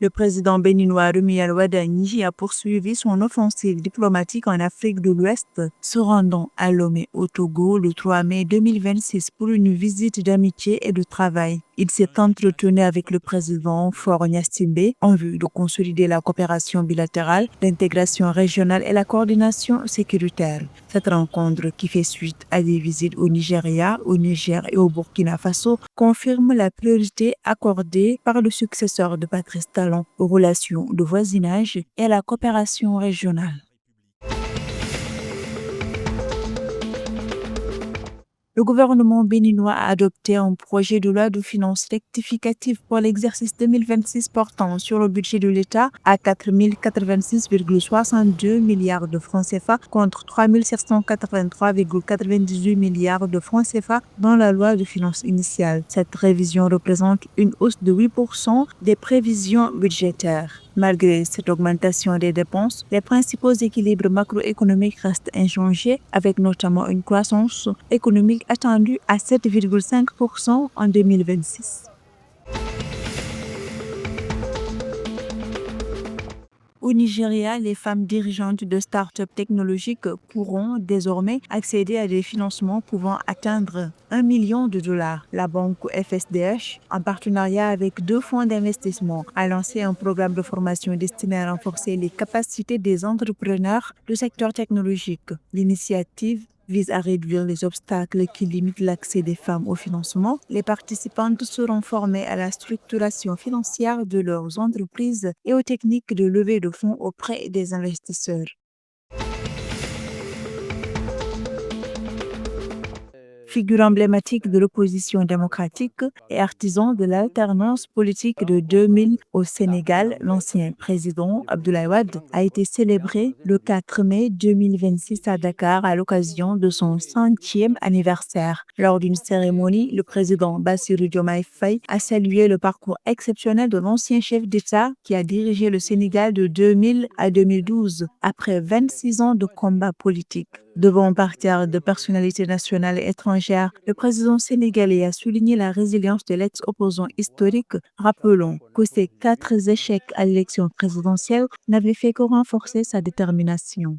Le président béninois Rumi El-Ouaddani a poursuivi son offensive diplomatique en Afrique de l'Ouest, se rendant à Lomé au Togo le 3 mai 2026 pour une visite d'amitié et de travail. Il s'est entretenu avec le président Faure Gnassingbé en vue de consolider la coopération bilatérale, l'intégration régionale et la coordination sécuritaire. Cette rencontre, qui fait suite à des visites au Nigeria, au Niger et au Burkina Faso, confirme la priorité accordée par le successeur de Patrice Talon aux relations de voisinage et à la coopération régionale. Le gouvernement béninois a adopté un projet de loi de finances rectificative pour l'exercice 2026 portant sur le budget de l'État à 4 086,62 milliards de francs CFA contre 3 783,98 milliards de francs CFA dans la loi de finances initiale. Cette révision représente une hausse de 8% des prévisions budgétaires. Malgré cette augmentation des dépenses, les principaux équilibres macroéconomiques restent inchangés, avec notamment une croissance économique attendue à 7,5% en 2026. Au Nigeria, les femmes dirigeantes de start-up technologiques pourront désormais accéder à des financements pouvant atteindre 1 million de dollars. La banque FSDH, en partenariat avec 2 fonds d'investissement, a lancé un programme de formation destiné à renforcer les capacités des entrepreneurs du secteur technologique. L'initiative vise à réduire les obstacles qui limitent l'accès des femmes au financement. Les participantes seront formées à la structuration financière de leurs entreprises et aux techniques de levée de fonds auprès des investisseurs. Figure emblématique de l'opposition démocratique et artisan de l'alternance politique de 2000 au Sénégal, l'ancien président Abdoulaye Wade a été célébré le 4 mai 2026 à Dakar à l'occasion de son 100e anniversaire. Lors d'une cérémonie, le président Bassirou Diomaye Faye a salué le parcours exceptionnel de l'ancien chef d'État qui a dirigé le Sénégal de 2000 à 2012 après 26 ans de combat politique. Devant un parterre de personnalités nationales et étrangères, le président sénégalais a souligné la résilience de l'ex-opposant historique. Rappelons que ces 4 échecs à l'élection présidentielle n'avaient fait que renforcer sa détermination.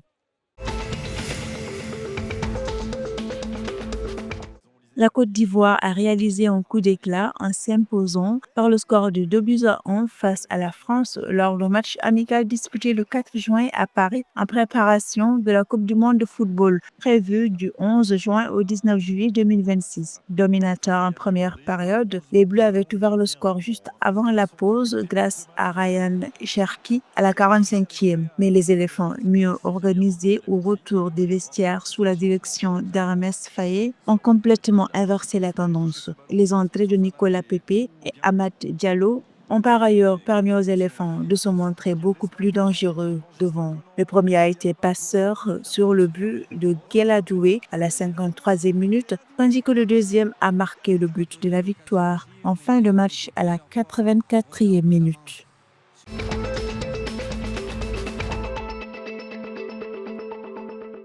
La Côte d'Ivoire a réalisé un coup d'éclat en s'imposant par le score de 2-1 face à la France lors du match amical disputé le 4 juin à Paris en préparation de la Coupe du monde de football prévue du 11 juin au 19 juillet 2026. Dominateurs en première période, les Bleus avaient ouvert le score juste avant la pause grâce à Ryan Cherki à la 45e. Mais les éléphants, mieux organisés au retour des vestiaires sous la direction d'Hermès Faye, ont complètement inversé la tendance. Les entrées de Nicolas Pepe et Amad Diallo ont par ailleurs permis aux éléphants de se montrer beaucoup plus dangereux devant. Le premier a été passeur sur le but de Guéladoué à la 53e minute, tandis que le deuxième a marqué le but de la victoire en fin de match à la 84e minute.